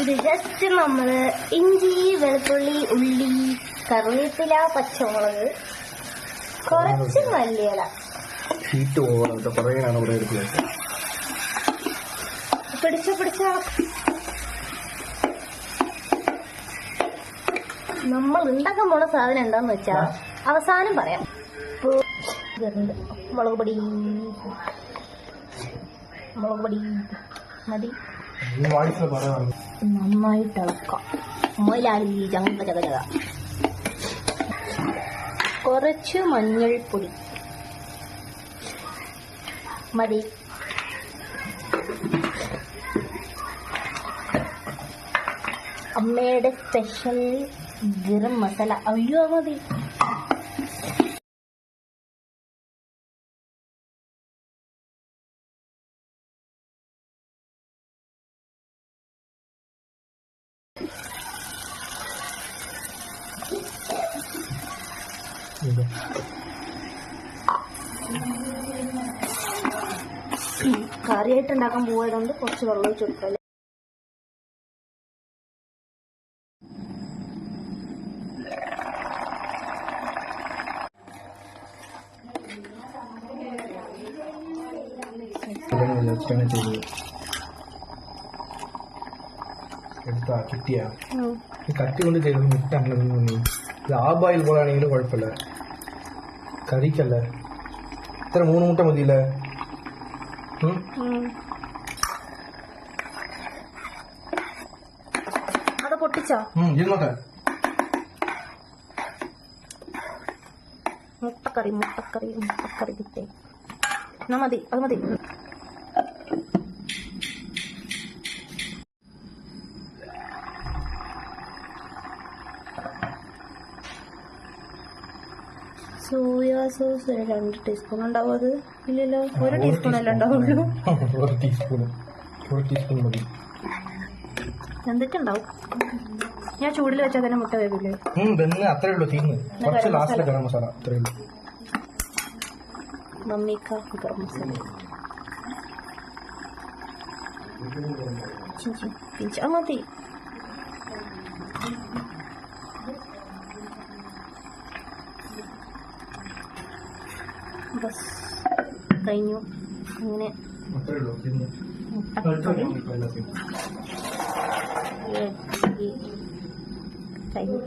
ഇത് ജസ്റ്റ് നമ്മള് ഇഞ്ചി, വെളുത്തുള്ളി, ഉള്ളി, കറിവേപ്പില, പച്ചമുളക്, കുറച്ച് മല്ലിയില, പിടിച്ച നമ്മൾ ഉണ്ടാക്കാൻ പോണ സാധനം എന്താന്ന് വെച്ചാ അവസാനം പറയാം. മുളക് പൊടി മതി. നന്നായിട്ട് ഇളക്കാം. കുറച്ച് മഞ്ഞൾപ്പൊടി മതി. അമ്മയുടെ സ്പെഷ്യൽ ഗരം മസാല. അയ്യോ മതി. കറിയായിട്ട് ഉണ്ടാക്കാൻ പോയതുകൊണ്ട് കുറച്ച് വെള്ളം ഒഴിച്ച് കൊടുക്കാം. കിട്ടിയ കത്തി കൊണ്ട് ചെയ്ത് മുട്ടാണ്. ഇത് ആബായിൽ പോലാണെങ്കിലും കുഴപ്പമില്ല, കറിക്കല്ലേ. ഇത്ര 3 മുട്ട മതിയില്ലേ? അത് പൊട്ടിച്ചോ? ഇരുന്നോട്ടെ. മുട്ടക്കറി കിട്ടേ. എന്നാ മതി, അത് മതി. സോയാ സോസ് 2 ടീസ്പൂൺ ഉണ്ടാവും. അത് ഇല്ലല്ലോ, 1 ടീസ്പൂൺ അല്ല ഉണ്ടാവുള്ളൂ. 1 ടീസ്പൂൺ മതി. എന്തൊക്കെയുണ്ടാവും? ഞാൻ ചൂടിൽ വെച്ചാൽ തന്നെ മുട്ട വേവില്ലേ? അത്രേ ഉള്ളൂ. തീർന്ന് കുറച്ച് ലാസ്റ്റ് ഗരം മസാല അത്രേ ഉള്ളൂ. മമ്മിക്ക ഗരം മസാല മതി. ബസ് കഴിഞ്ഞു. അങ്ങനെ കഴിഞ്ഞു.